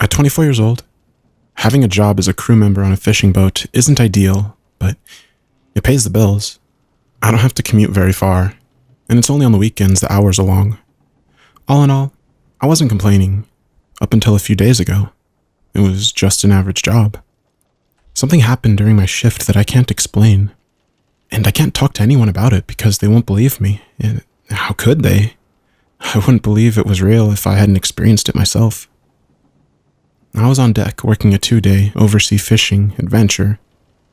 At 24 years old, having a job as a crew member on a fishing boat isn't ideal, but it pays the bills. I don't have to commute very far, and it's only on the weekends the hours are long. All in all, I wasn't complaining, up until a few days ago. It was just an average job. Something happened during my shift that I can't explain, and I can't talk to anyone about it because they won't believe me. And how could they? I wouldn't believe it was real if I hadn't experienced it myself. I was on deck working a 2-day oversea fishing adventure,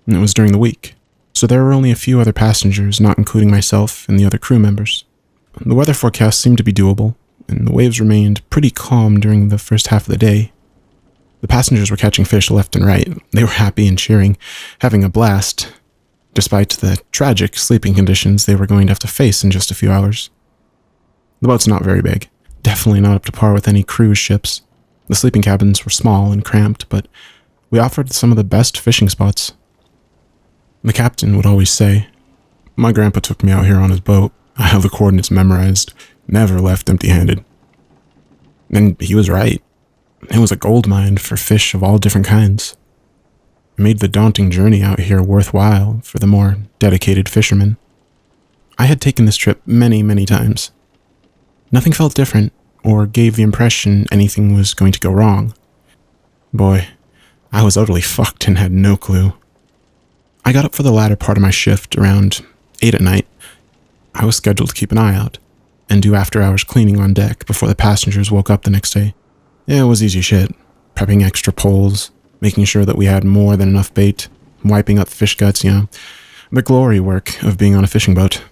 and it was during the week, so there were only a few other passengers, not including myself and the other crew members. The weather forecast seemed to be doable, and the waves remained pretty calm during the first half of the day. The passengers were catching fish left and right. They were happy and cheering, having a blast, despite the tragic sleeping conditions they were going to have to face in just a few hours. The boat's not very big, definitely not up to par with any cruise ships. The sleeping cabins were small and cramped, but we offered some of the best fishing spots. The captain would always say, "My grandpa took me out here on his boat. I have the coordinates memorized, never left empty-handed." And he was right. It was a gold mine for fish of all different kinds. It made the daunting journey out here worthwhile for the more dedicated fishermen. I had taken this trip many, many times. Nothing felt different, or gave the impression anything was going to go wrong. Boy, I was utterly fucked and had no clue. I got up for the latter part of my shift around 8 at night. I was scheduled to keep an eye out, and do after-hours cleaning on deck before the passengers woke up the next day. It was easy shit, prepping extra poles, making sure that we had more than enough bait, wiping out the fish guts, the glory work of being on a fishing boat.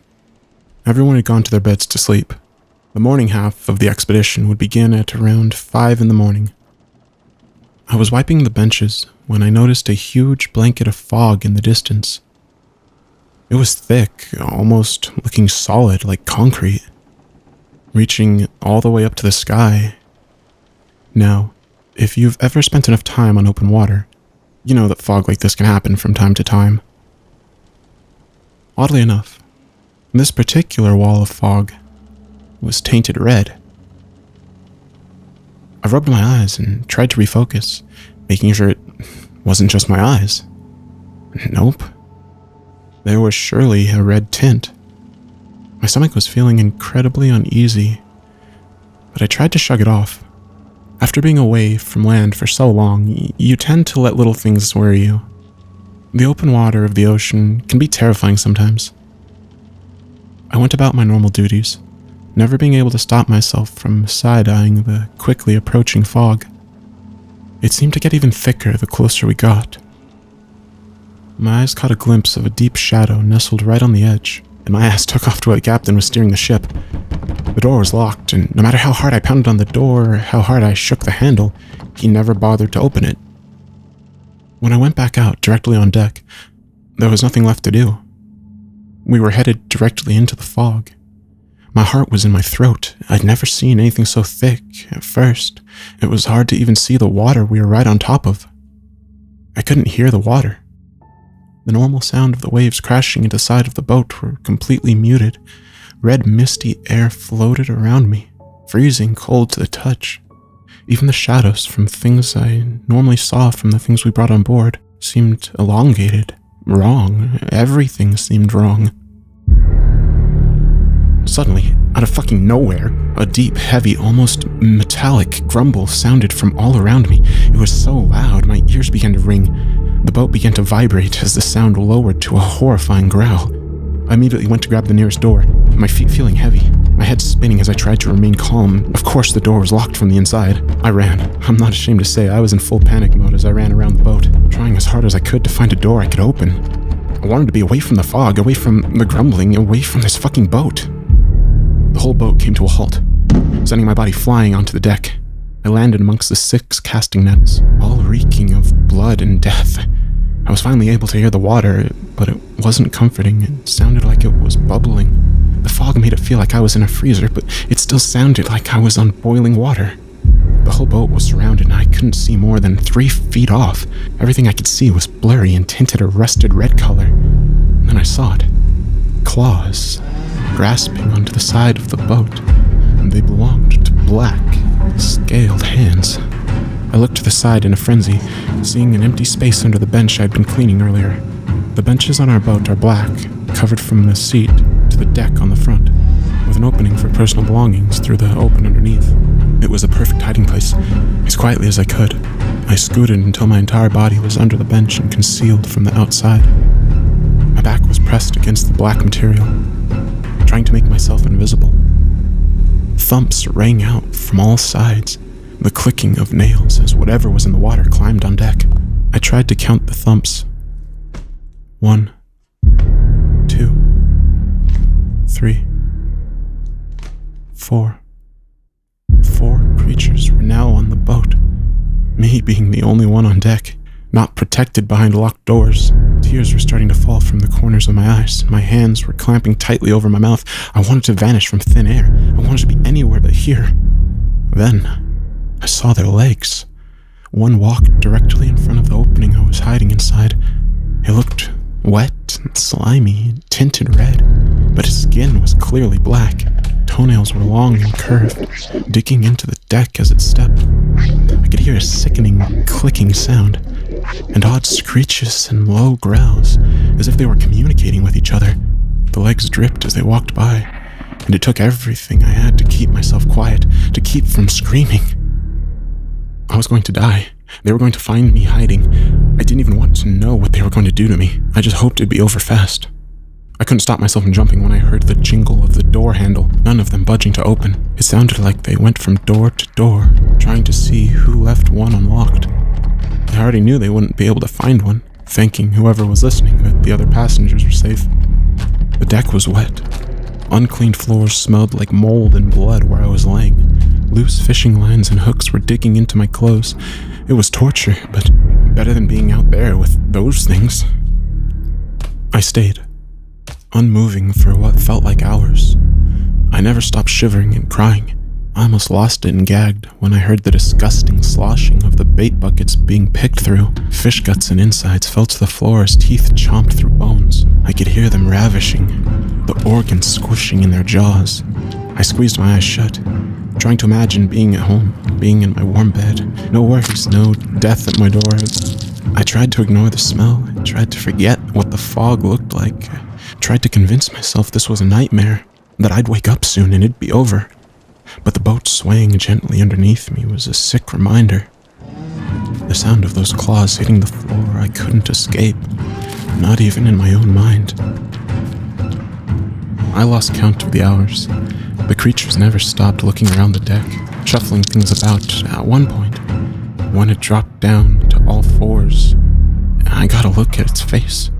Everyone had gone to their beds to sleep. The morning half of the expedition would begin at around 5 in the morning. I was wiping the benches when I noticed a huge blanket of fog in the distance. It was thick, almost looking solid like concrete, reaching all the way up to the sky. Now, if you've ever spent enough time on open water, you know that fog like this can happen from time to time. Oddly enough, this particular wall of fog was tainted red. I rubbed my eyes and tried to refocus, making sure it wasn't just my eyes. Nope. There was surely a red tint. My stomach was feeling incredibly uneasy, but I tried to shrug it off. After being away from land for so long, you tend to let little things worry you. The open water of the ocean can be terrifying sometimes. I went about my normal duties, never being able to stop myself from side-eyeing the quickly approaching fog. It seemed to get even thicker the closer we got. My eyes caught a glimpse of a deep shadow nestled right on the edge, and my ass took off to where the captain was steering the ship. The door was locked, and no matter how hard I pounded on the door or how hard I shook the handle, he never bothered to open it. When I went back out directly on deck, there was nothing left to do. We were headed directly into the fog. My heart was in my throat. I'd never seen anything so thick at first. It was hard to even see the water we were right on top of. I couldn't hear the water. The normal sound of the waves crashing into the side of the boat were completely muted. Red, misty air floated around me, freezing cold to the touch. Even the shadows from things I normally saw from the things we brought on board seemed elongated, wrong. Everything seemed wrong. Suddenly, out of fucking nowhere, a deep, heavy, almost metallic grumble sounded from all around me. It was so loud, my ears began to ring. The boat began to vibrate as the sound lowered to a horrifying growl. I immediately went to grab the nearest door, my feet feeling heavy, my head spinning as I tried to remain calm. Of course, the door was locked from the inside. I ran. I'm not ashamed to say I was in full panic mode as I ran around the boat, trying as hard as I could to find a door I could open. I wanted to be away from the fog, away from the grumbling, away from this fucking boat. The whole boat came to a halt. sending my body flying onto the deck. I landed amongst the 6 casting nets, all reeking of blood and death. I was finally able to hear the water, but it wasn't comforting. It sounded like it was bubbling. The fog made it feel like I was in a freezer, but it still sounded like I was on boiling water. The whole boat was surrounded, and I couldn't see more than 3 feet off. Everything I could see was blurry and tinted a rusted red color. And then I saw it. Claws, grasping onto the side of the boat. And they belonged to black, scaled hands. I looked to the side in a frenzy, seeing an empty space under the bench I'd been cleaning earlier. The benches on our boat are black, covered from the seat to the deck on the front, with an opening for personal belongings through the open underneath. It was a perfect hiding place. As quietly as I could, I scooted until my entire body was under the bench and concealed from the outside. My back was pressed against the black material, trying to make myself invisible. Thumps rang out from all sides, the clicking of nails as whatever was in the water climbed on deck. I tried to count the thumps. 1, 2, 3, 4. 4 creatures were now on the boat, me being the only one on deck, not protected behind locked doors. Tears were starting to fall from the corners of my eyes, and my hands were clamping tightly over my mouth. I wanted to vanish from thin air. I wanted to be anywhere but here. Then, I saw their legs. One walked directly in front of the opening I was hiding inside. It looked wet and slimy and tinted red, but his skin was clearly black. Toenails were long and curved, digging into the deck as it stepped. I could hear a sickening, clicking sound, and odd screeches and low growls, as if they were communicating with each other. The legs dripped as they walked by, and it took everything I had to keep myself quiet, to keep from screaming. I was going to die. They were going to find me hiding. I didn't even want to know what they were going to do to me. I just hoped it'd be over fast. I couldn't stop myself from jumping when I heard the jingle of the door handle, none of them budging to open. It sounded like they went from door to door, trying to see who left one unlocked. I already knew they wouldn't be able to find one, thanking whoever was listening that the other passengers were safe. The deck was wet. Uncleaned floors smelled like mold and blood where I was laying. Loose fishing lines and hooks were digging into my clothes. It was torture, but better than being out there with those things. I stayed, unmoving for what felt like hours. I never stopped shivering and crying. I almost lost it and gagged when I heard the disgusting sloshing of the bait buckets being picked through. Fish guts and insides fell to the floor as teeth chomped through bones. I could hear them ravishing, the organs squishing in their jaws. I squeezed my eyes shut, trying to imagine being at home, being in my warm bed. No worries, no death at my door. I tried to ignore the smell. I tried to forget what the fog looked like. I tried to convince myself this was a nightmare, that I'd wake up soon and it'd be over. But the boat swaying gently underneath me was a sick reminder. The sound of those claws hitting the floor I couldn't escape, not even in my own mind. I lost count of the hours. The creatures never stopped looking around the deck, shuffling things about. At one point, one had dropped down to all fours, and I got a look at its face.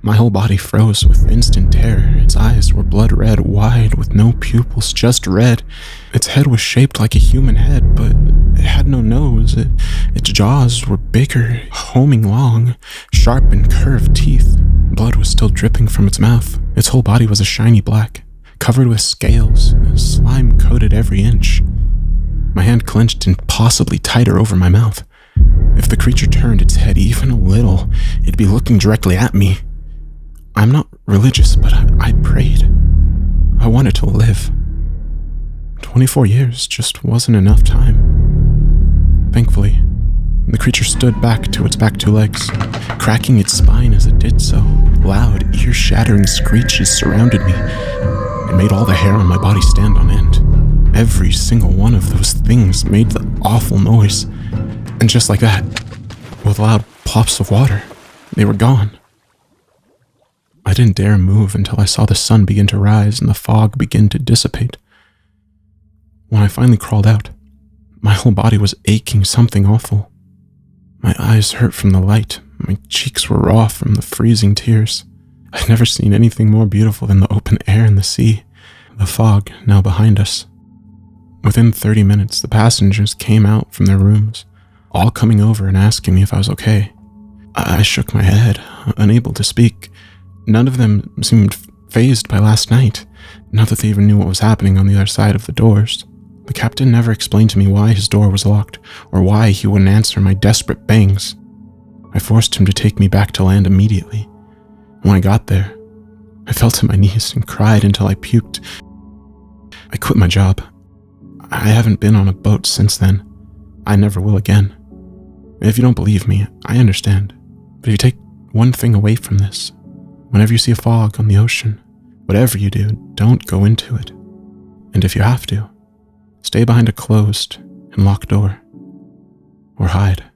My whole body froze with instant terror. Its eyes were blood red, wide, with no pupils, just red. Its head was shaped like a human head, but it had no nose. Its jaws were bigger, homing long, sharp and curved teeth. Blood was still dripping from its mouth. Its whole body was a shiny black, covered with scales. Slime coated every inch. My hand clenched impossibly tighter over my mouth. If the creature turned its head even a little, it'd be looking directly at me. I'm not religious, but I prayed. I wanted to live. 24 years just wasn't enough time. Thankfully, the creature stood back to its back 2 legs, cracking its spine as it did so. Loud, ear-shattering screeches surrounded me. It made all the hair on my body stand on end. Every single one of those things made the awful noise. And just like that, with loud plops of water, they were gone. I didn't dare move until I saw the sun begin to rise and the fog begin to dissipate. When I finally crawled out, my whole body was aching something awful. My eyes hurt from the light, my cheeks were raw from the freezing tears. I'd never seen anything more beautiful than the open air and the sea, the fog now behind us. Within 30 minutes, the passengers came out from their rooms, all coming over and asking me if I was okay. I shook my head, unable to speak. None of them seemed fazed by last night, not that they even knew what was happening on the other side of the doors. The captain never explained to me why his door was locked, or why he wouldn't answer my desperate bangs. I forced him to take me back to land immediately. When I got there, I fell to my knees and cried until I puked. I quit my job. I haven't been on a boat since then. I never will again. If you don't believe me, I understand. But if you take one thing away from this, whenever you see a fog on the ocean, whatever you do, don't go into it. And if you have to, stay behind a closed and locked door. Or hide.